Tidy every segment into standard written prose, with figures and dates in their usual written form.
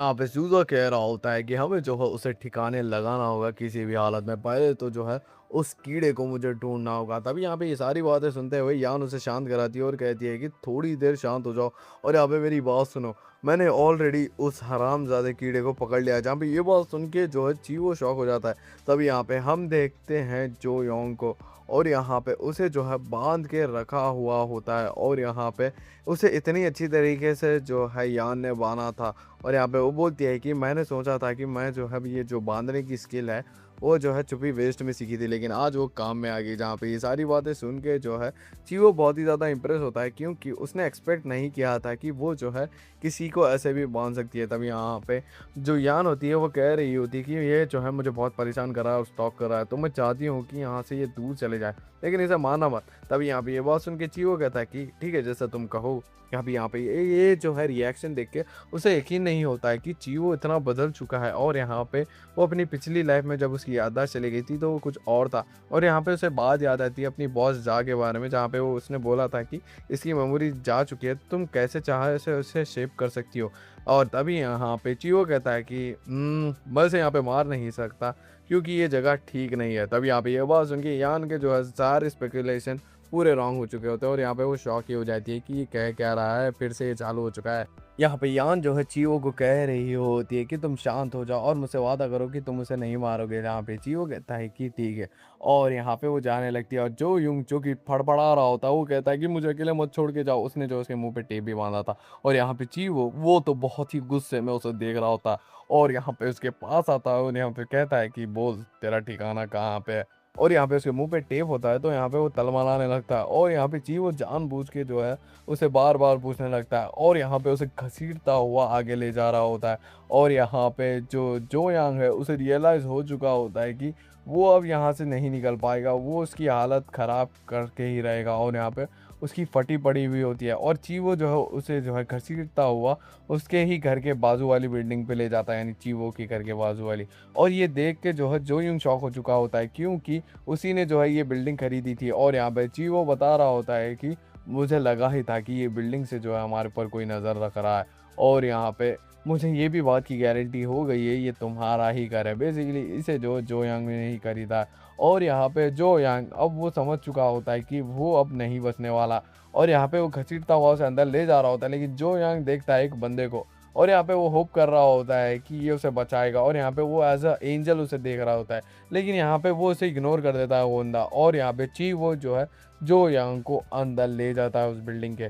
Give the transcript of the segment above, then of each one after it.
यहाँ पे सूज़ा कह रहा होता है कि हमें जो है उसे ठिकाने लगाना होगा किसी भी हालत में। पहले तो जो है उस कीड़े को मुझे ढूँढना होगा। तभी यहाँ पे ये सारी बातें सुनते हुए यान उसे शांत कराती है और कहती है कि थोड़ी देर शांत हो जाओ और यहाँ पे मेरी बात सुनो। मैंने ऑलरेडी उस हरामज़ादे कीड़े को पकड़ लिया है। जहाँ पे ये बात सुन के जो है चीवो शॉक हो जाता है। तभी यहाँ पे हम देखते हैं जो योंग को और यहाँ पे उसे जो है बाँध के रखा हुआ होता है और यहाँ पे उसे इतनी अच्छी तरीके से जो है यान ने बाँधा था। और यहाँ पे वो बोलती है कि मैंने सोचा था कि मैं जो है ये जो बाँधने की स्किल है, वो जो है छुपी वेस्ट में सीखी थी, लेकिन आज वो काम में आ गई। जहाँ पे ये सारी बातें सुन के जो है चीवो बहुत ही ज़्यादा इम्प्रेस होता है, क्योंकि उसने एक्सपेक्ट नहीं किया था कि वो जो है किसी को ऐसे भी बाँध सकती है। तभी यहाँ पे जो यान होती है वो कह रही होती है कि ये जो है मुझे बहुत परेशान कर रहा है, स्टॉक कर रहा है, तो मैं चाहती हूँ कि यहाँ से ये दूर चले जाए, लेकिन इसे मारना मत। तभी यहाँ पे ये बात सुन के चीवो कहता है कि ठीक है, जैसा तुम कहो। अभी यहाँ पे ये जो है रिएक्शन देख के उसे यकीन नहीं होता है कि चीवो इतना बदल चुका है। और यहाँ पे वो अपनी पिछली लाइफ में जब उसकी याददाश्त चली गई थी तो वो कुछ और था। और यहाँ पे उसे बात याद आती है अपनी बॉस जा के बारे में, जहाँ पे वो उसने बोला था कि इसकी मेमोरी जा चुकी है, तुम कैसे चाहे ऐसे उसे शेप कर सकती हो। और तभी यहाँ पे चीवो कहता है कि मैं इसे यहाँ पे मार नहीं सकता क्योंकि ये जगह ठीक नहीं है। तभी यहाँ पे ये बात सुन के यान के जो है सारे स्पेकुलेशन पूरे रॉन्ग हो चुके होते हैं और यहाँ पे वो शॉक ही हो जाती है कि ये कह क्या रहा है, फिर से ये चालू हो चुका है। यहाँ पे यान जो है चीवो को कह रही होती है कि तुम शांत हो जाओ और मुझसे वादा करो कि तुम उसे नहीं मारोगे। यहाँ पे चीवो कहता है कि ठीक है, और यहाँ पे वो जाने लगती है। और जो यूंग जो कि फड़फड़ा रहा होता है वो कहता है कि मुझे अकेले मत छोड़ के जाओ। उसने जो उसके मुंह पे टेप भी बांधा था। और यहाँ पे चीवो वो तो बहुत ही गुस्से में उसे देख रहा होता है और यहाँ पे उसके पास आता है और यहाँ पे कहता है कि बोल तेरा ठिकाना कहाँ पे है। और यहाँ पे उसके मुंह पे टेप होता है तो यहाँ पे वो तलमलाने लगता है और यहाँ पे चीवो जानबूझ के जो है उसे बार बार पूछने लगता है और यहाँ पे उसे घसीटता हुआ आगे ले जा रहा होता है। और यहाँ पे जो यांग है उसे रियलाइज़ हो चुका होता है कि वो अब यहाँ से नहीं निकल पाएगा, वो उसकी हालत ख़राब करके ही रहेगा। और यहाँ पे उसकी फटी पड़ी हुई होती है और चीवो जो है उसे जो है घसीटता हुआ उसके ही घर के बाजू वाली बिल्डिंग पे ले जाता है, यानी चीवो के घर के बाजू वाली। और ये देख के जो है जो यूं शॉक हो चुका होता है, क्योंकि उसी ने जो है ये बिल्डिंग खरीदी थी। और यहाँ पे चीवो बता रहा होता है कि मुझे लगा ही था कि ये बिल्डिंग से जो है हमारे ऊपर कोई नज़र रख रहा है। और यहाँ पे मुझे ये भी बात की गारंटी हो गई है ये तुम्हारा ही घर है। बेसिकली इसे जो यांग ने नहीं खरीदा है। और यहाँ पे जो यांग अब वो समझ चुका होता है कि वो अब नहीं बचने वाला। और यहाँ पे वो घसीटता हुआ उसे अंदर ले जा रहा होता है, लेकिन जो यांग देखता है एक बंदे को और यहाँ पे वो होप कर रहा होता है कि ये उसे बचाएगा। और यहाँ पे वो एज अ एंजल उसे देख रहा होता है, लेकिन यहाँ पे वो उसे इग्नोर कर देता है वो बंदा। और यहाँ पे ची वो जो है जो यांग को अंदर ले जाता है उस बिल्डिंग के।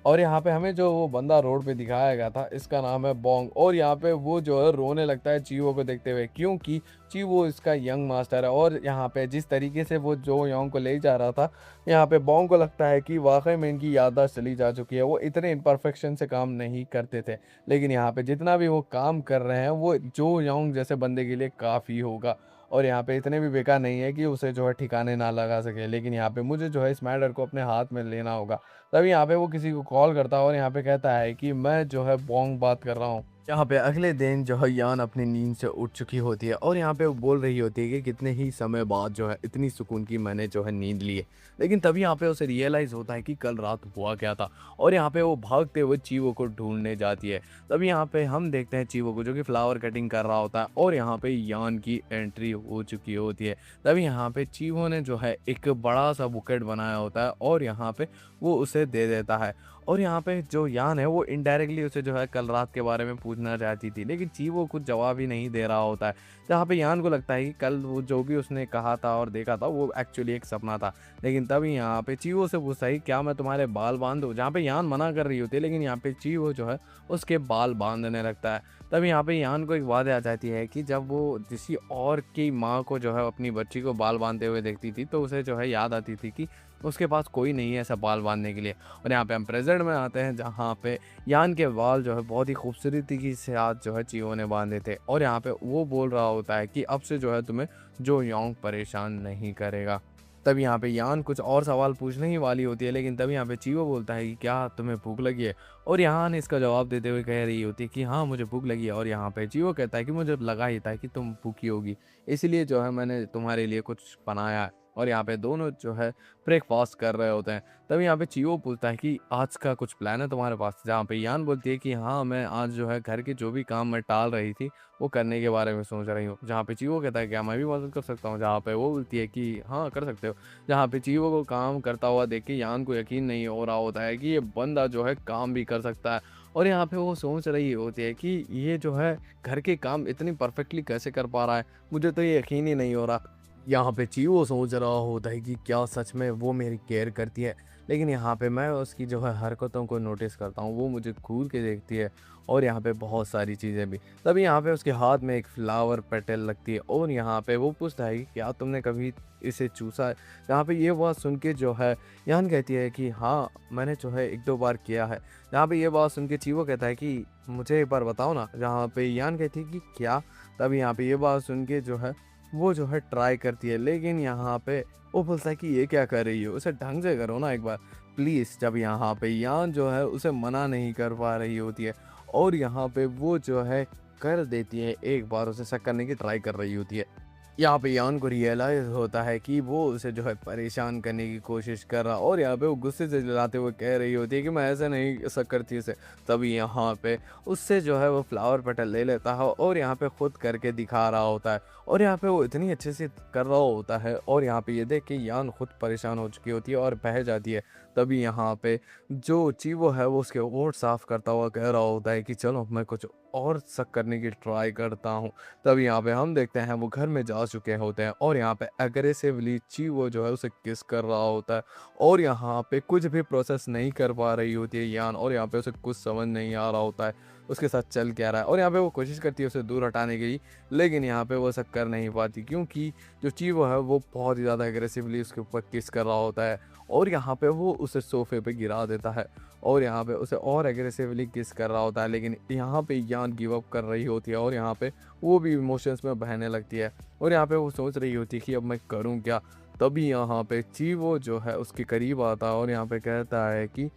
और यहाँ पे हमें जो वो बंदा रोड पे दिखाया गया था इसका नाम है बोंग। और यहाँ पे वो जो है रोने लगता है चीवो को देखते हुए, क्योंकि चीवो इसका यंग मास्टर है। और यहाँ पे जिस तरीके से वो जो योंग को ले जा रहा था, यहाँ पे बोंग को लगता है कि वाकई में इनकी याददाश्त चली जा चुकी है। वो इतने इम्परफेक्शन से काम नहीं करते थे, लेकिन यहाँ पे जितना भी वो काम कर रहे हैं वो जो योंग जैसे बंदे के लिए काफ़ी होगा। और यहाँ पे इतने भी बेकार नहीं है कि उसे जो है ठिकाने ना लगा सके, लेकिन यहाँ पे मुझे जो है इस मैटर को अपने हाथ में लेना होगा। तभी यहाँ पे वो किसी को कॉल करता है और यहाँ पे कहता है कि मैं जो है बोंग बात कर रहा हूँ। यहाँ पे अगले दिन जो है यान अपनी नींद से उठ चुकी होती है और यहाँ पे वो बोल रही होती है कि कितने ही समय बाद जो है इतनी सुकून की मैंने जो है नींद ली है। लेकिन तभी यहाँ पे उसे रियलाइज़ होता है कि कल रात हुआ क्या था। और यहाँ पे वो भागते हुए चीवो को ढूंढने जाती है। तभी यहाँ पे हम देखते हैं चीवो को जो कि फ्लावर कटिंग कर रहा होता है और यहाँ पे यान की एंट्री हो चुकी होती है। तभी यहाँ पे चीवो ने जो है एक बड़ा सा बुकेट बनाया होता है और यहाँ पे वो उसे दे देता है। और यहाँ पे जो यान है वो इनडायरेक्टली उसे जो है कल रात के बारे में पूछना चाहती थी, लेकिन चीवो कुछ जवाब ही नहीं दे रहा होता है। जहाँ पे यान को लगता है कि कल वो जो भी उसने कहा था और देखा था वो एक्चुअली एक सपना था। लेकिन तभी यहाँ पे चीवो से पूछता है क्या मैं तुम्हारे बाल बांध दूँ, जहाँ पे यान मना कर रही होती है, लेकिन यहाँ पे चीवो जो है उसके बाल बांधने लगता है। तभी यहाँ पे यान को एक बात आ जाती है कि जब वो किसी और की माँ को जो है अपनी बच्ची को बाल बांधते हुए देखती थी तो उसे जो है याद आती थी कि उसके पास कोई नहीं है ऐसा बाल बांधने के लिए। और यहाँ पे हम प्रेजेंट में आते हैं जहाँ पे यान के बाल जो है बहुत ही खूबसूरती के साथ जो है चीवो ने बांधे थे। और यहाँ पे वो बोल रहा होता है कि अब से जो है तुम्हें जो योंग परेशान नहीं करेगा। तब यहाँ पे यान कुछ और सवाल पूछने ही वाली होती है, लेकिन तब यहाँ पे चीवो बोलता है कि क्या तुम्हें भूख लगी है। और यान इसका जवाब देते हुए कह रही होती है कि हाँ मुझे भूख लगी है। और यहाँ पे चीवो कहता है कि मुझे लगा ही था कि तुम भूखी होगी, इसलिए जो है मैंने तुम्हारे लिए कुछ बनाया है। और यहाँ पे दोनों जो है ब्रेकफास्ट कर रहे होते हैं। तभी यहाँ पे चीवो पूछता है कि आज का कुछ प्लान है तुम्हारे पास? जहाँ पे यान बोलती है कि हाँ, मैं आज जो है घर के जो भी काम मैं टाल रही थी वो करने के बारे में सोच रही हूँ। जहाँ पे चीवो कहता है क्या मैं भी मदद कर सकता हूँ? जहाँ पे वो बोलती है कि हाँ, कर सकते हो। जहाँ पे चीवो को काम करता हुआ देख के यान को यकीन नहीं हो रहा होता है कि ये बंदा जो है काम भी कर सकता है। और यहाँ पे वो सोच रही होती है कि ये जो है घर के काम इतनी परफेक्टली कैसे कर पा रहा है, मुझे तो ये यकीन ही नहीं हो रहा। यहाँ पे चीवो सोच रहा होता है कि क्या सच में वो मेरी केयर करती है, लेकिन यहाँ पे मैं उसकी जो है हरकतों को नोटिस करता हूँ, वो मुझे घूर के देखती है और यहाँ पे बहुत सारी चीज़ें भी। तभी यहाँ पे उसके हाथ में एक फ्लावर पेटल लगती है और यहाँ पे वो पूछता है कि क्या तुमने कभी इसे चूसा है? यहाँ पे ये बात सुन के जो है यान कहती है कि हाँ, मैंने जो है 1-2 बार किया है। यहाँ पे ये बात सुन के चीवो कहता है कि मुझे एक बार बताओ ना। जहाँ पे यान कहती है कि क्या? तभी यहाँ पे ये बात सुन के जो है वो जो है ट्राई करती है, लेकिन यहाँ पे वो बोलता है कि ये क्या कर रही हो? उसे ढंग से करो ना एक बार प्लीज़। जब यहाँ पे यान जो है उसे मना नहीं कर पा रही होती है और यहाँ पे वो जो है कर देती है, एक बार उसे शक करने की ट्राई कर रही होती है। यहाँ पे यान को रियलाइज़ होता है कि वो उसे जो है परेशान करने की कोशिश कर रहा और यहाँ पे वो गुस्से से चिल्लाते हुए कह रही होती है कि मैं ऐसा नहीं ऐसा करती उसे। तभी यहाँ पे उससे जो है वो फ्लावर पेटल ले लेता है और यहाँ पे खुद करके दिखा रहा होता है और यहाँ पे वो इतनी अच्छे से कर रहा होता है और यहाँ पे ये देख के यान खुद परेशान हो चुकी होती है और बह जाती है। तभी यहाँ पे जो चीवो है वो उसके होंठ साफ करता हुआ कह रहा होता है कि चलो मैं कुछ और शक करने की ट्राई करता हूँ। तब यहाँ पे हम देखते हैं वो घर में जा चुके होते हैं और यहाँ पे एग्रेसिवली चीवो जो है उसे किस कर रहा होता है और यहाँ पे कुछ भी प्रोसेस नहीं कर पा रही होती है यान और यहाँ पे उसे कुछ समझ नहीं आ रहा होता है उसके साथ चल क्या रहा है। और यहाँ पे वो कोशिश करती है उसे दूर हटाने की, लेकिन यहाँ पे वो ऐसा कर नहीं पाती क्योंकि जो चीवो है वो बहुत ही ज़्यादा एग्रेसिवली उसके ऊपर किस कर रहा होता है और यहाँ पे वो उसे सोफे पे गिरा देता है और यहाँ पे उसे और एग्रेसिवली किस कर रहा होता है। लेकिन यहाँ पे यान गिव अप कर रही होती है और यहाँ पे वो भी इमोशंस में बहने लगती है और यहाँ पे वो सोच रही होती है कि अब मैं करूँ क्या। तभी यहाँ पे चीवो जो है उसके करीब आता है और यहाँ पे कहता है कि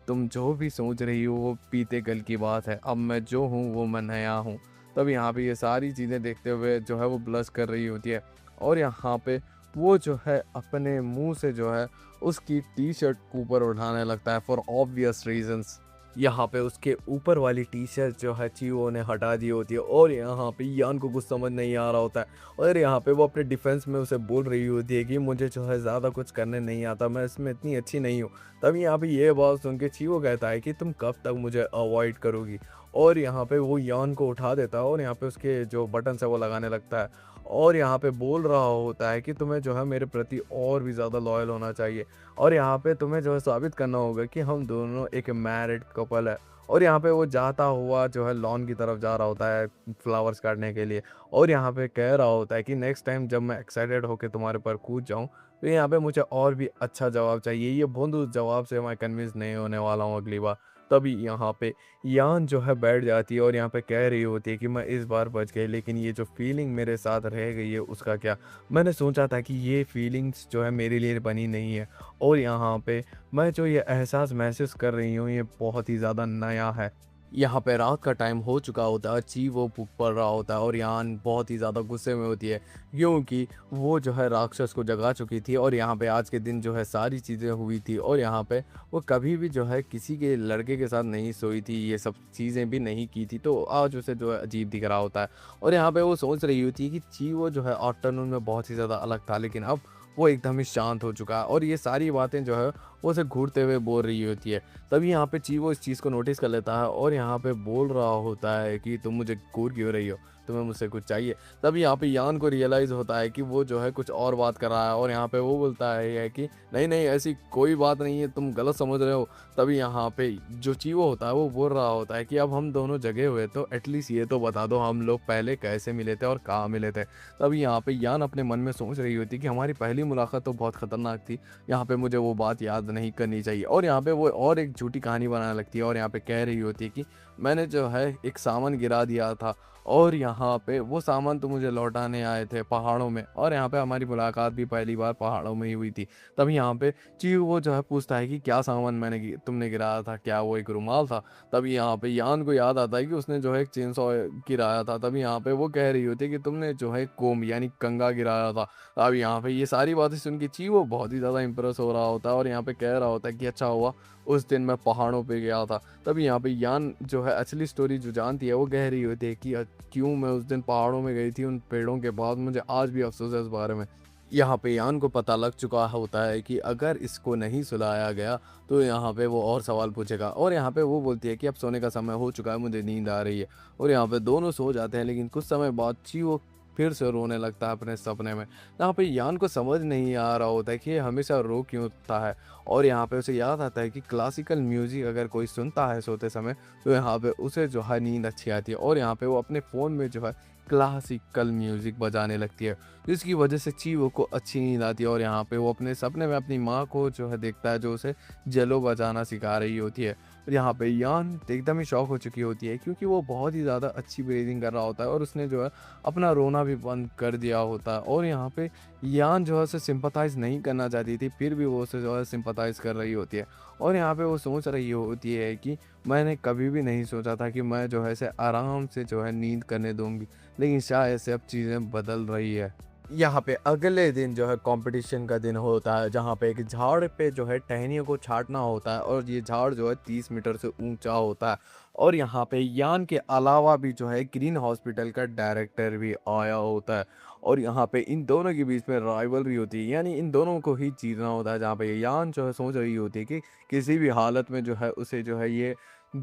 तुम जो भी सोच रही हो वो बीते कल की बात है, अब मैं जो हूँ वो मैं नया हूँ। तब यहाँ पे ये सारी चीज़ें देखते हुए जो है वो ब्लश कर रही होती है और यहाँ पे वो जो है अपने मुंह से जो है उसकी टी शर्ट ऊपर उठाने लगता है फॉर ऑब्वियस रीजंस। यहाँ पे उसके ऊपर वाली टी शर्ट जो है चीवो ने हटा दी होती है और यहाँ पे यान को कुछ समझ नहीं आ रहा होता है और यहाँ पे वो अपने डिफेंस में उसे बोल रही होती है कि मुझे जो है ज़्यादा कुछ करने नहीं आता, मैं इसमें इतनी अच्छी नहीं हूँ। तभी यहाँ पे ये बात सुन के चीवो कहता है कि तुम कब तक मुझे अवॉइड करोगी और यहाँ पे वो यान को उठा देता है और यहाँ पे उसके जो बटन है वो लगाने लगता है और यहाँ पे बोल रहा होता है कि तुम्हें जो है मेरे प्रति और भी ज़्यादा लॉयल होना चाहिए और यहाँ पे तुम्हें जो है साबित करना होगा कि हम दोनों एक मैरिड कपल है। और यहाँ पे वो जाता हुआ जो है लॉन की तरफ जा रहा होता है फ्लावर्स काटने के लिए और यहाँ पे कह रहा होता है कि नेक्स्ट टाइम जब मैं एक्साइटेड होकर तुम्हारे पर कूद जाऊँ तो यहाँ पे मुझे और भी अच्छा जवाब चाहिए, ये बूंद उस जवाब से मैं कन्विंस नहीं होने वाला हूँ अगली बार। तभी यहाँ पे यान जो है बैठ जाती है और यहाँ पे कह रही होती है कि मैं इस बार बच गई, लेकिन ये जो फीलिंग मेरे साथ रह गई है उसका क्या? मैंने सोचा था कि ये फीलिंग्स जो है मेरे लिए बनी नहीं है और यहाँ पे मैं जो ये एहसास महसूस कर रही हूँ ये बहुत ही ज़्यादा नया है। यहाँ पे रात का टाइम हो चुका होता है, चीवो पुक पड़ रहा होता है और यान बहुत ही ज़्यादा गुस्से में होती है क्योंकि वो जो है राक्षस को जगा चुकी थी और यहाँ पे आज के दिन जो है सारी चीज़ें हुई थी और यहाँ पे वो कभी भी जो है किसी के लड़के के साथ नहीं सोई थी, ये सब चीज़ें भी नहीं की थी, तो आज उसे जो है अजीब दिख रहा होता है। और यहाँ पे वो सोच रही होती है कि चीवो जो है आफ्टरनून में बहुत ही ज़्यादा अलग था, लेकिन अब वो एकदम ही शांत हो चुका है और ये सारी बातें जो है वो उसे घूरते हुए बोल रही होती है। तभी यहाँ पे चीवो इस चीज़ को नोटिस कर लेता है और यहाँ पे बोल रहा होता है कि तुम मुझे घूर क्यों रही हो, तुम्हें मुझसे कुछ चाहिए। तभी यहाँ पे यान को रियलाइज़ होता है कि वो जो है कुछ और बात कर रहा है और यहाँ पे वो बोलता है कि नहीं नहीं ऐसी कोई बात नहीं है, तुम गलत समझ रहे हो। तभी यहाँ पे जो चीवो होता है वो बोल रहा होता है कि अब हम दोनों जगह हुए तो एटलीस्ट ये तो बता दो हम लोग पहले कैसे मिले थे और कहाँ मिले थे। तभी यहाँ पे यान अपने मन में सोच रही होती कि हमारी पहली मुलाकात तो बहुत ख़तरनाक थी, यहाँ पे मुझे वो बात याद नहीं करनी चाहिए। और यहाँ पे वो और एक झूठी कहानी बनाने लगती है और यहाँ पे कह रही होती है कि मैंने जो है एक सामान गिरा दिया था और यहाँ पे वो सामान तो मुझे लौटाने आए थे पहाड़ों में और यहाँ पे हमारी मुलाकात भी पहली बार पहाड़ों में ही हुई थी। तभी यहाँ पे चीव वो जो है पूछता है कि क्या सामान तुमने गिराया था, क्या वो एक रुमाल था? तभी यहाँ पे यान को याद आता है कि उसने जो है एक चेनसॉ गिराया था। तभी यहाँ पे वो कह रही होती है कि तुमने जो है कोम यानी कंगा गिराया था। अब यहाँ पे ये सारी बातें सुन के चीवो बहुत ही ज़्यादा इम्प्रेस हो रहा होता है और यहाँ पे कह रहा होता है कि अच्छा हुआ उस दिन मैं पहाड़ों पे गया था। तभी यहाँ पे यान जो है असली स्टोरी जो जानती है वो कह रही होती है कि क्यों मैं उस दिन पहाड़ों में गई थी उन पेड़ों के बाद, मुझे आज भी अफ़सोस है इस बारे में। यहाँ पे यान को पता लग चुका होता है कि अगर इसको नहीं सुलाया गया तो यहाँ पे वो और सवाल पूछेगा और यहाँ पे वो बोलती है कि अब सोने का समय हो चुका है, मुझे नींद आ रही है। और यहाँ पे दोनों सो जाते हैं, लेकिन कुछ समय बाद चीवो फिर से रोने लगता है अपने सपने में। यहाँ पे यान को समझ नहीं आ रहा होता है कि ये हमेशा रो क्यों उठता है। और यहाँ पे उसे याद आता है कि क्लासिकल म्यूजिक अगर कोई सुनता है सोते समय तो यहाँ पे उसे जो है नींद अच्छी आती है। और यहाँ पे वो अपने फ़ोन में जो है क्लासिकल म्यूजिक बजाने लगती है, जिसकी वजह से चीवो को अच्छी नींद आती है। और यहाँ पे वो अपने सपने में अपनी माँ को जो है देखता है, जो उसे जेलो बजाना सिखा रही होती है। और यहाँ पे यान एकदम ही शॉक हो चुकी होती है, क्योंकि वो बहुत ही ज़्यादा अच्छी ब्रीदिंग कर रहा होता है और उसने जो है अपना रोना भी बंद कर दिया होता है। और यहाँ पे यान जो है उसे सिंपथाइज़ नहीं करना चाहती थी, फिर भी वो उसे जो है सिंपथाइज़ कर रही होती है। और यहाँ पे वो सोच रही होती है कि मैंने कभी भी नहीं सोचा था कि मैं जो है इसे आराम से जो है नींद करने दूंगी, लेकिन शायद से अब चीज़ें बदल रही है। यहाँ पे अगले दिन जो है कंपटीशन का दिन होता है, जहाँ पे एक झाड़ पे जो है टहनियों को छांटना होता है और ये झाड़ जो है 30 मीटर से ऊंचा होता है। और यहाँ पे यान के अलावा भी जो है ग्रीन हॉस्पिटल का डायरेक्टर भी आया होता है। और यहाँ पे इन दोनों के बीच में राइवलरी होती है, यानी इन दोनों को ही जीतना होता है। जहाँ पे यान जो है सोच रही होती है कि किसी भी हालत में जो है उसे जो है ये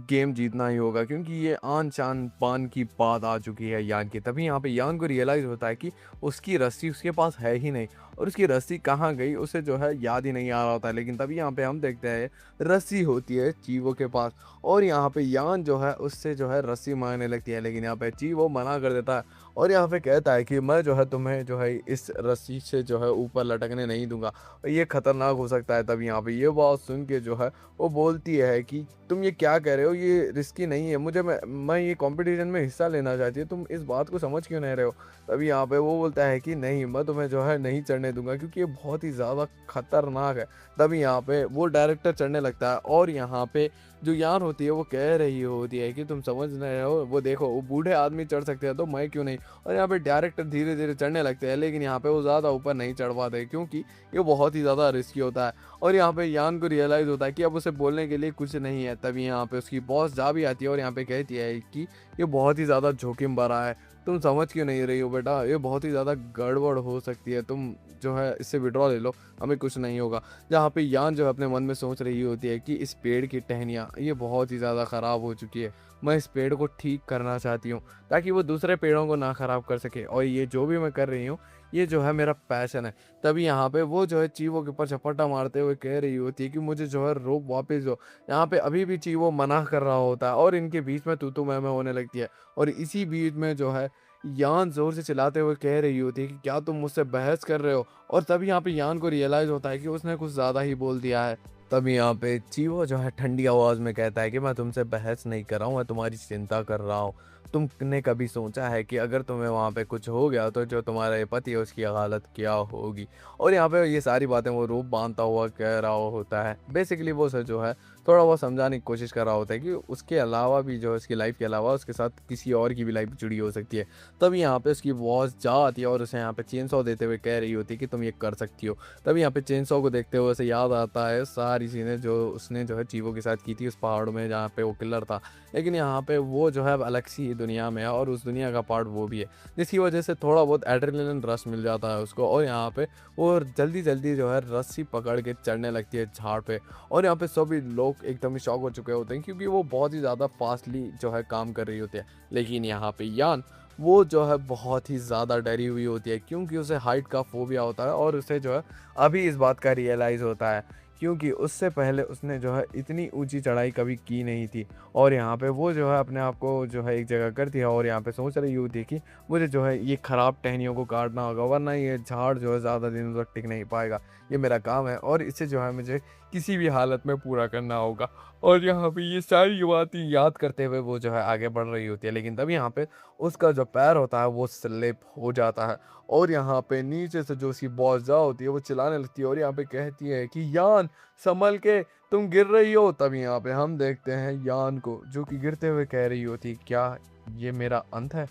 गेम जीतना ही होगा, क्योंकि ये आन शान पान की बात आ चुकी है यान की। तभी यहाँ पे यान को रियलाइज़ होता है कि उसकी रस्सी उसके पास है ही नहीं, और उसकी रस्सी कहाँ गई उसे जो है याद ही नहीं आ रहा होता है। लेकिन तभी यहाँ पे हम देखते हैं रस्सी होती है चीवो के पास, और यहाँ पे यान जो है उससे जो है रस्सी मांगने लगती है, लेकिन यहाँ पे चीवो मना कर देता है और यहाँ पे कहता है कि मैं जो है तुम्हें जो है इस रस्सी से जो है ऊपर लटकने नहीं दूंगा, और ये खतरनाक हो सकता है। तभी यहाँ पे ये बात सुन के जो है वो बोलती है कि तुम ये क्या कह रहे हो, ये रिस्की नहीं है, मैं ये कंपटीशन में हिस्सा लेना चाहती हूँ, तुम इस बात को समझ क्यों नहीं रहे हो। तभी यहाँ पे वो बोलता है कि नहीं, मैं तुम्हें जो है नहीं चढ़ने दूंगा, क्योंकि ये बहुत ही ज़्यादा खतरनाक है। तभी यहाँ पे वो डायरेक्टर चढ़ने लगता है और यहाँ पे जो यान होती है वो कह रही होती है कि तुम समझ नहीं रहे हो, वो देखो वो बूढ़े आदमी चढ़ सकते हैं तो मैं क्यों नहीं। और यहाँ पे डायरेक्टर धीरे धीरे चढ़ने लगते हैं, लेकिन यहाँ पे वो ज़्यादा ऊपर नहीं चढ़ पाते, क्योंकि ये बहुत ही ज़्यादा रिस्की होता है। और यहाँ पे यान को रियलाइज़ होता है कि अब उसे बोलने के लिए कुछ नहीं है। तभी यहाँ पे उसकी बॉस जा भी आती है और यहाँ पे कहती है कि ये बहुत ही ज़्यादा जोखिम भरा है, तुम समझ क्यों नहीं रही हो बेटा, ये बहुत ही ज़्यादा गड़बड़ हो सकती है, तुम जो है इससे विड्रॉ ले लो, हमें कुछ नहीं होगा। जहाँ पे यान जो है अपने मन में सोच रही होती है कि इस पेड़ की टहनियाँ ये बहुत ही ज़्यादा ख़राब हो चुकी है, मैं इस पेड़ को ठीक करना चाहती हूँ ताकि वो दूसरे पेड़ों को ना ख़राब कर सके, और ये जो भी मैं कर रही हूँ ये जो है मेरा पैशन है। तभी यहाँ पे वो जो है चीवो के ऊपर झपट्टा मारते हुए कह रही होती है कि मुझे जो है रोप वापस दो। यहाँ पे अभी भी चीवो मना कर रहा होता है और इनके बीच में तू मैं होने लगती है। और इसी बीच में जो है यान ज़ोर से चिल्लाते हुए कह रही होती है कि क्या तुम मुझसे बहस कर रहे हो। और तभी यहाँ पे यान को रियलाइज़ होता है कि उसने कुछ ज़्यादा ही बोल दिया है। तभी यहाँ पे चीवो जो है ठंडी आवाज़ में कहता है कि मैं तुमसे बहस नहीं कर रहा हूँ, मैं तुम्हारी चिंता कर रहा हूँ। तुमने कभी सोचा है कि अगर तुम्हें वहाँ पे कुछ हो गया तो जो तुम्हारा ये पति है उसकी हालत क्या होगी। और यहाँ पे ये सारी बातें वो रूप बांधता हुआ कह रहा होता है। बेसिकली वो सर जो है थोड़ा बहुत समझाने की कोशिश कर रहा होता है कि उसके अलावा भी जो है उसकी लाइफ के अलावा उसके साथ किसी और की भी लाइफ जुड़ी हो सकती है। तभी यहाँ पे उसकी बॉस जा आती है और उसे यहाँ पे चेन सॉ देते हुए कह रही होती है कि तुम ये कर सकती हो। तभी यहाँ पे चेन सॉ को देखते हुए उसे याद आता है सारी चीज़ें जो उसने जो है चीवो के साथ की थी उस पहाड़ में जहाँ पे वो किलर था। लेकिन यहाँ पे वो जो है अब अलग सी दुनिया में है और उस दुनिया का पार्ट वो भी है, जिसकी वजह से थोड़ा बहुत एड्रेनलिन रश मिल जाता है उसको। और यहाँ पे वो जल्दी जल्दी जो है रस्सी पकड़ के चढ़ने लगती है झाड़ पे। और यहाँ पे सभी लोग एकदम ही शॉक हो चुके होते हैं, क्योंकि वो बहुत ही ज़्यादा फास्टली जो है काम कर रही होती है। लेकिन यहाँ पे यान वो जो है बहुत ही ज़्यादा डरी हुई होती है, क्योंकि उसे हाइट का फोबिया होता है और उसे जो है अभी इस बात का रियलाइज़ होता है, क्योंकि उससे पहले उसने जो है इतनी ऊंची चढ़ाई कभी की नहीं थी। और यहाँ पे वो जो है अपने आप को जो है एक जगह करती है और यहाँ पे सोच रही होती है कि मुझे जो है ये ख़राब टहनियों को काटना होगा, वरना ये झाड़ जो है ज़्यादा दिनों तक टिक नहीं पाएगा। ये मेरा काम है और इसे जो है मुझे किसी भी हालत में पूरा करना होगा। और यहाँ पे ये सारी बातें याद करते हुए वो जो है आगे बढ़ रही होती है, लेकिन तभी यहाँ पे उसका जो पैर होता है वो स्लिप हो जाता है। और यहाँ पे नीचे से जो उसकी बॉस जा होती है वो चिल्लाने लगती है और यहाँ पे कहती है कि यान संभल के, तुम गिर रही हो। तभी यहाँ पे हम देखते हैं यान को जो कि गिरते हुए कह रही होती, क्या ये मेरा अंत है।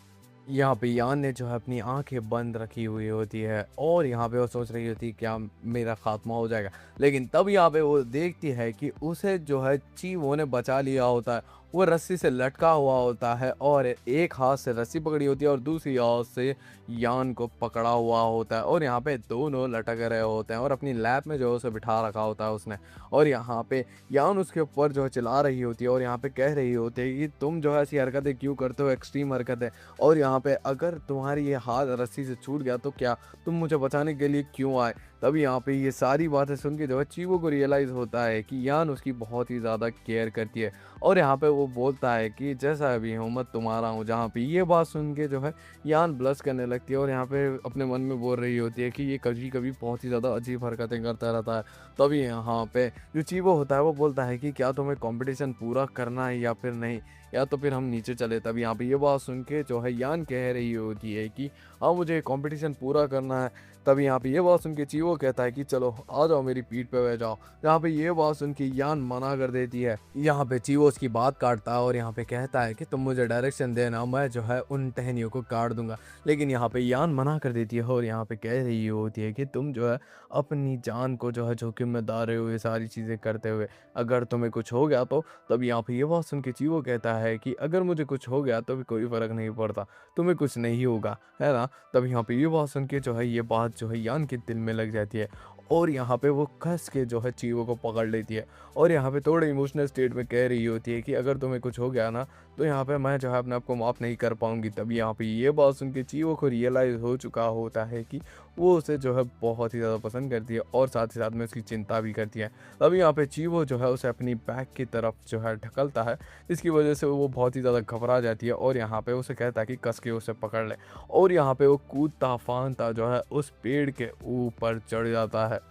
यहाँ पे यान ने जो है अपनी आंखें बंद रखी हुई होती है और यहाँ पे वो सोच रही होती है क्या मेरा खात्मा हो जाएगा। लेकिन तब यहाँ पे वो देखती है कि उसे जो है चीवो ने बचा लिया होता है। वो रस्सी से लटका हुआ होता है और एक हाथ से रस्सी पकड़ी होती है और दूसरी हाथ से यान को पकड़ा हुआ होता है और यहाँ पे दोनों लटक रहे होते हैं और अपनी लैब में जो है उसे बिठा रखा होता है उसने। और यहाँ पे यान उसके ऊपर जो है चिल्ला रही होती है और यहाँ पे कह रही होती है कि तुम जो है ऐसी हरकतें क्यों करते हो, एक्सट्रीम हरकतें। और यहाँ पे अगर तुम्हारी ये हाथ रस्सी से छूट गया तो क्या तुम मुझे बचाने के लिए क्यों आए। तभी यहाँ पे ये सारी बातें सुन के जो है चीवो को रियलाइज़ होता है कि यान उसकी बहुत ही ज़्यादा केयर करती है। और यहाँ पे वो बोलता है कि जैसा भी हूँ मैं तुम्हारा हूँ। जहाँ पे ये बात सुन के जो है यान ब्लश करने लगती है और यहाँ पे अपने मन में बोल रही होती है कि ये कभी कभी बहुत ही ज़्यादा अजीब हरकतें करता रहता है। तभी यहाँ पे जो चीवो होता है वो बोलता है कि क्या तुम्हें कंपटीशन पूरा करना है या फिर नहीं, या तो फिर हम नीचे चले। तब यहाँ पे ये बात सुन के जो है यान कह रही होती है कि हाँ मुझे कंपटीशन पूरा करना है। तब यहाँ पे ये बात सुन के चीवो कहता है कि चलो आ जाओ मेरी पीठ पे बैठ जाओ। यहाँ पे ये बात सुन के यान मना कर देती है। यहाँ पे चीवो उसकी बात काटता है और यहाँ पे कहता है कि तुम मुझे डायरेक्शन देना, मैं जो है उन टहनियों को काट दूंगा। लेकिन यहाँ पे यान मना कर देती है और यहाँ पे कह रही होती है कि तुम जो है अपनी जान को जो है जोखिम में डाल रहे हो ये सारी चीज़ें करते हुए, अगर तुम्हें कुछ हो गया तो। तब यहाँ पे ये बात सुन के चीवो कहता है कि अगर मुझे कुछ हो गया तो भी कोई फ़र्क नहीं पड़ता, तुम्हें कुछ नहीं होगा, है ना। तब यहाँ पे ये बात सुन के जो है ये बात जो है यान के दिल में लग जाती है और यहाँ पे वो कस के जो है चीवो को पकड़ लेती है और यहाँ पे थोड़े इमोशनल स्टेट में कह रही होती है कि अगर तुम्हें कुछ हो गया ना तो यहाँ पे मैं जो है अपने आप को माफ़ नहीं कर पाऊंगी। तभी यहाँ पे ये बात सुन के चीवो को रियलाइज़ हो चुका होता है कि वो उसे जो है बहुत ही ज़्यादा पसंद करती है और साथ ही साथ में उसकी चिंता भी करती है। तभी यहाँ पे चीवो जो है उसे अपनी बैग की तरफ जो है ढकलता है, इसकी वजह से वो बहुत ही ज़्यादा घबरा जाती है और यहाँ पे उसे कहता है कि कस के उसे पकड़ ले। और यहाँ पे वो कूदता फांदता जो है उस पेड़ के ऊपर चढ़ जाता है।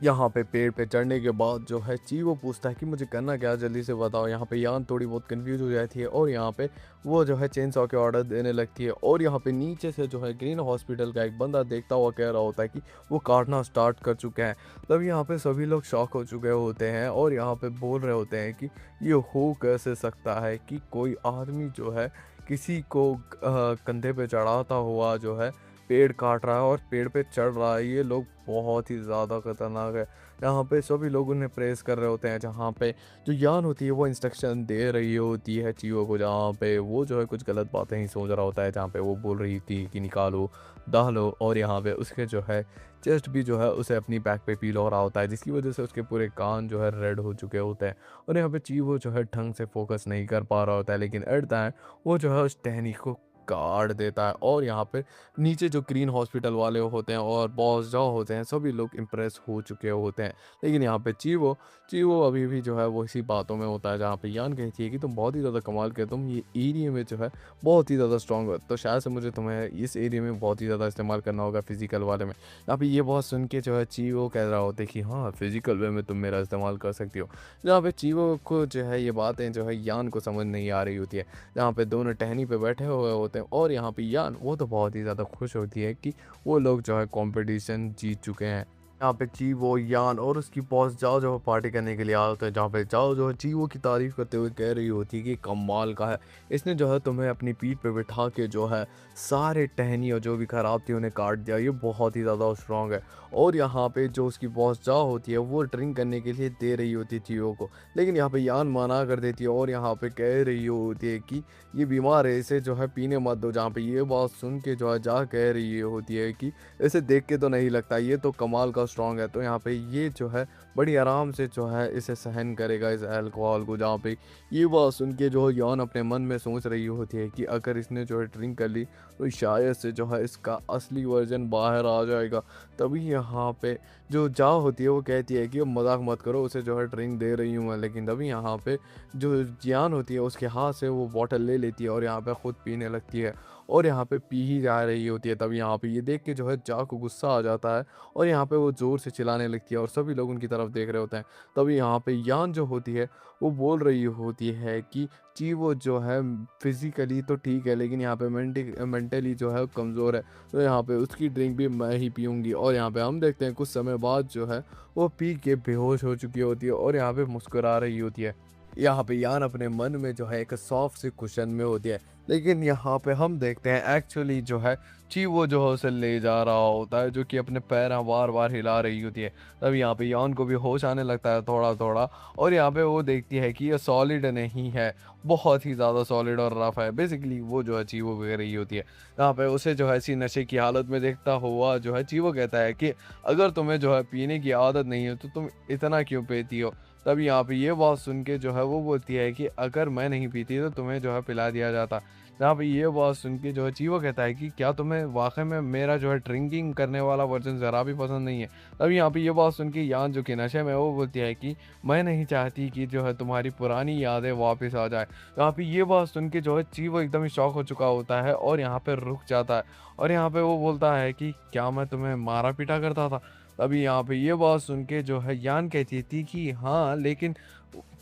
यहाँ पे पेड़ पे चढ़ने के बाद जो है चीवो पूछता है कि मुझे करना क्या है, जल्दी से बताओ। यहाँ पे यान थोड़ी बहुत कंफ्यूज हो जाती है और यहाँ पे वो जो है चेन सॉ के ऑर्डर देने लगती है और यहाँ पे नीचे से जो है ग्रीन हॉस्पिटल का एक बंदा देखता हुआ कह रहा होता है कि वो काटना स्टार्ट कर चुके हैं। तब यहाँ पे सभी लोग शॉक हो चुके होते हैं और यहाँ पे बोल रहे होते हैं कि ये हो कैसे सकता है कि कोई आदमी जो है किसी को कंधे पे चढ़ाता हुआ जो है पेड़ काट रहा है और पेड़ पे चढ़ रहा है, ये लोग बहुत ही ज़्यादा खतरनाक है। यहाँ पे सभी लोग उन्हें प्रेस कर रहे होते हैं, जहाँ पे जो यान होती है वो इंस्ट्रक्शन दे रही होती है चीवो को, जहाँ पे वो जो है कुछ गलत बातें ही सोच रहा होता है, जहाँ पे वो बोल रही थी कि निकालो दाह लो। और यहाँ पे उसके जो है चेस्ट भी जो है उसे अपनी बैक पे पील हो रहा होता है, जिसकी वजह से उसके पूरे कान जो है रेड हो चुके होते हैं और यहाँ पे चीवो जो है ढंग से फोकस नहीं कर पा रहा होता है। लेकिन एट द एंड वो जो है उस टहनी को काट देता है और यहाँ पे नीचे जो ग्रीन हॉस्पिटल वाले होते हैं और बॉस जो होते हैं सभी लोग इम्प्रेस हो चुके होते हैं। लेकिन यहाँ पे चीवो चीवो अभी भी जो है वो इसी बातों में होता है, जहाँ पे यान कहती है कि तुम बहुत ही ज़्यादा कमाल के, तुम ये एरिया में जो है बहुत ही ज़्यादा स्ट्रांग हो, तो शायद से मुझे तुम्हें इस एरिया में बहुत ही ज़्यादा इस्तेमाल करना होगा फिजिकल वाले में। यहाँ पे ये बहुत सुन के जो है चीवो कह रहा होता है कि हाँ फिजिकल वे में तुम मेरा इस्तेमाल कर सकती हो। जहाँ पे चीवो को जो है ये बातें जो है यान को समझ नहीं आ रही होती है, जहाँ पे दोनों टहनी पे बैठे हुए होते हैं और यहाँ पे यान वो तो बहुत ही ज़्यादा खुश होती है कि वो लोग जो है कंपटीशन जीत चुके हैं। यहाँ पे चीवो यान और उसकी बॉस जाओ जो है पार्टी करने के लिए आए होते हैं, जहाँ पे जाओ जो है चीवो की तारीफ करते हुए कह रही होती है कि कमाल का है, इसने जो है तुम्हें अपनी पीठ पे बिठा के जो है सारे टहनी और जो भी खराब थी उन्हें काट दिया, ये बहुत ही ज़्यादा स्ट्रांग है। और यहाँ पे जो उसकी बॉस जाओ होती है वो ड्रिंक करने के लिए दे रही होती है चीवो को, लेकिन यहाँ पे यान मना कर देती है और यहाँ पे कह रही होती है कि ये बीमार है, इसे जो है पीने मत दो। जहाँ पे ये बात सुन के जो है जा कह रही होती है कि इसे देख के तो नहीं लगता ये तो कमाल का स्ट्रांग है, तो यहाँ पे ये जो है बड़ी आराम से जो है इसे सहन करेगा इस अल्कोहल को। जहाँ पे ये बात सुन के जो है यान अपने मन में सोच रही होती है कि अगर इसने जो है ड्रिंक कर ली तो शायद से जो है इसका असली वर्जन बाहर आ जाएगा। तभी यहाँ पे जो जाओ होती है वो कहती है कि मजाक मत करो, उसे जो है ड्रिंक दे रही हूँ मैं। लेकिन तभी यहाँ पे जो जियान होती है उसके हाथ से वो बॉटल ले लेती है और यहाँ पे ख़ुद पीने लगती है और यहाँ पे पी ही जा रही होती है। तब यहाँ पे ये देख के जो है जा को गुस्सा आ जाता है और यहाँ पे वो ज़ोर से चिल्लाने लगती है और सभी लोग उनकी तरफ देख रहे होते हैं। तभी यहाँ पे यान जो होती है वो बोल रही होती है कि वो जो है फिज़िकली तो ठीक है लेकिन यहाँ पे मेंटली जो है कमज़ोर है, तो यहाँ पे उसकी ड्रिंक भी मैं ही पीऊँगी। और यहाँ पे हम देखते हैं कुछ समय बाद जो है वो पी के बेहोश हो चुकी होती है और यहाँ पे मुस्कुरा रही होती है। यहाँ पे यान अपने मन में जो है एक सॉफ्ट सी कुशन में होती है, लेकिन यहाँ पे हम देखते हैं एक्चुअली जो है चीवो जो है उसे ले जा रहा होता है, जो कि अपने पैर बार बार हिला रही होती है। तब यहाँ पे यान को भी होश आने लगता है थोड़ा थोड़ा, और यहाँ पे वो देखती है कि ये सॉलिड नहीं है, बहुत ही ज़्यादा सॉलिड और रफ है। बेसिकली वो जो है चीवो कह रही होती है। यहाँ पे उसे जो है ऐसी नशे की हालत में देखता हुआ जो है चीवो कहता है कि अगर तुम्हें जो है पीने की आदत नहीं है तो तुम इतना क्यों पीती हो। तब यहाँ पे ये बात सुन के जो है वो बोलती है कि अगर मैं नहीं पीती तो तुम्हें जो है पिला दिया जाता। जहाँ पे ये बात सुन के जो है चीवो कहता है कि क्या तुम्हें वाकई में मेरा जो है ड्रिंकिंग करने वाला वर्जन ज़रा भी पसंद नहीं है। तब यहाँ पे ये बात सुन के यान जो कि नशे में वो बोलती है कि मैं नहीं चाहती कि जो है तुम्हारी पुरानी यादें वापस आ जाए। यहाँ पे ये बात सुन के जो है चीवो एकदम ही शॉक हो चुका होता है और यहाँ पे रुक जाता है, और यहाँ पे वो बोलता है कि क्या मैं तुम्हें मारा पीटा करता था। तभी यहाँ पे ये बात सुन के जो है यान कहती थी कि हाँ, लेकिन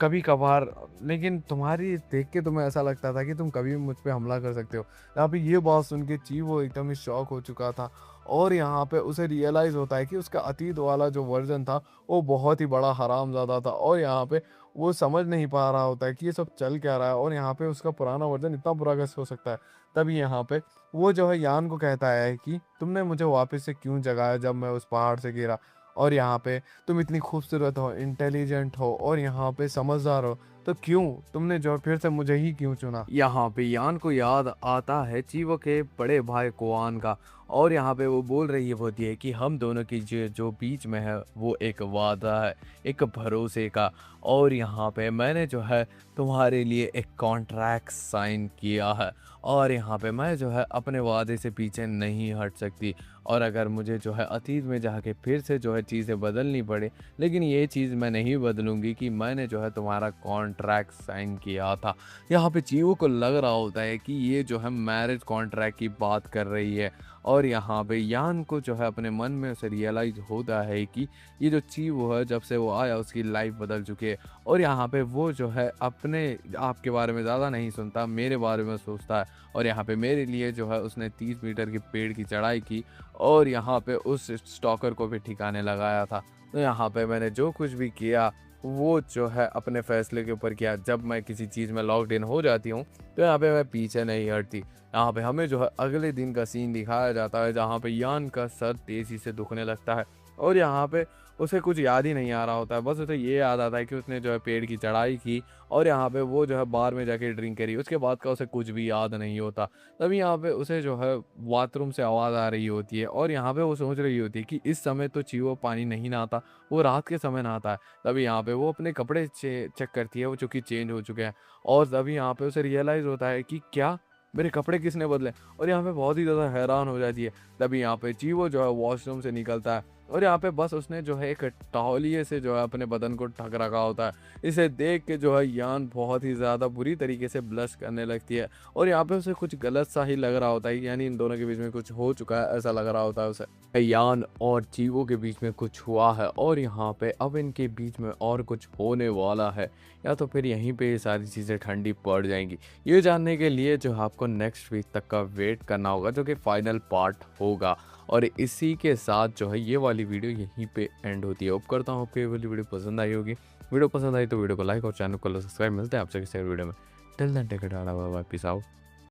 कभी कभार, लेकिन तुम्हारी देख के तुम्हें ऐसा लगता था कि तुम कभी भी मुझ पे हमला कर सकते हो। यहाँ पे ये बात सुन के चीवो एकदम ही शॉक हो चुका था, और यहाँ पे उसे रियलाइज़ होता है कि उसका अतीत वाला जो वर्जन था वो बहुत ही बड़ा हरामज़ादा था, और यहाँ पे वो समझ नहीं पा रहा होता है कि ये सब चल क्या रहा है, और यहाँ पे उसका पुराना वर्जन इतना बुरा कैसे हो सकता है। तभी यहाँ पे वो जो है यान को कहता है कि तुमने मुझे वापस से क्यों जगाया जब मैं उस पहाड़ से गिरा, और यहाँ पे तुम इतनी खूबसूरत हो, इंटेलिजेंट हो, और यहाँ पे समझदार हो, तो क्यों तुमने जो फिर से मुझे ही क्यों चुना। यहाँ पे यान को याद आता है चीवो के बड़े भाई कुआन का, और यहाँ पे वो बोल रही होती है कि हम दोनों की जो जो बीच में है वो एक वादा है, एक भरोसे का, और यहाँ पे मैंने जो है तुम्हारे लिए एक कॉन्ट्रैक्ट साइन किया है, और यहाँ पे मैं जो है अपने वादे से पीछे नहीं हट सकती। और अगर मुझे जो है अतीत में जाके फिर से जो है चीज़ें बदलनी पड़े, लेकिन ये चीज़ मैं नहीं बदलूंगी कि मैंने जो है तुम्हारा कॉन्ट्रैक्ट साइन किया था। यहाँ पे चीवो को लग रहा होता है कि ये जो है मैरिज कॉन्ट्रैक्ट की बात कर रही है, और यहाँ पे यान को जो है अपने मन में उसे रियलाइज होता है कि ये जो चीवो है जब से वो आया उसकी लाइफ बदल चुकी है, और यहाँ पे वो जो है अपने आप के बारे में ज़्यादा नहीं सुनता, मेरे बारे में सोचता है। और यहाँ पे मेरे लिए जो है उसने 30 मीटर की पेड़ की चढ़ाई की, और यहाँ पे उस स्टॉकर को भी ठिकाने लगाया था। तो यहाँ पे मैंने जो कुछ भी किया वो जो है अपने फैसले के ऊपर किया। जब मैं किसी चीज़ में लॉक्ड इन हो जाती हूँ तो यहाँ पे मैं पीछे नहीं हटती। यहाँ पे हमें जो है अगले दिन का सीन दिखाया जाता है, जहाँ पे यान का सर तेज़ी से दुखने लगता है, और यहाँ पे उसे कुछ याद ही नहीं आ रहा होता है। बस उसे ये याद आता है कि उसने जो है पेड़ की चढ़ाई की, और यहाँ पे वो जो है बार में जाके ड्रिंक करी, उसके बाद का उसे कुछ भी याद नहीं होता। तभी यहाँ पे उसे जो है बाथरूम से आवाज़ आ रही होती है, और यहाँ पे वो सोच रही होती है कि इस समय तो चीवो पानी नहीं नहाता, वो रात के समय नहाता है। तभी यहाँ पे वो अपने कपड़े चेक करती है, वो चूँकि चेंज हो चुके हैं, और तभी यहाँ पे उसे रियलाइज़ होता है कि क्या मेरे कपड़े किसने बदले, और यहाँ पे बहुत ही ज़्यादा हैरान हो जाती है। तभी यहाँ पे चीवो जो है वॉशरूम से निकलता है, और यहाँ पे बस उसने जो है एक तौलिए से जो है अपने बदन को ढक रखा होता है। इसे देख के जो है यान बहुत ही ज़्यादा बुरी तरीके से ब्लश करने लगती है, और यहाँ पे उसे कुछ गलत सा ही लग रहा होता है, यानी इन दोनों के बीच में कुछ हो चुका है ऐसा लग रहा होता है उसे। यान और चीवो के बीच में कुछ हुआ है, और यहाँ पे अब इनके बीच में और कुछ होने वाला है, या तो फिर यहीं पे ये सारी चीज़ें ठंडी पड़ जाएंगी। ये जानने के लिए जो आपको नेक्स्ट वीक तक का वेट करना होगा, जो कि फाइनल पार्ट होगा। और इसी के साथ जो है ये वाली वीडियो यहीं पे एंड होती है। होप करता हूँ आपको ये वाली वीडियो पसंद आई होगी। वीडियो पसंद आई तो वीडियो को लाइक और चैनल को सब्सक्राइब। मिलते हैं आपसे किसी वीडियो में। Till then take care, bye bye, peace out.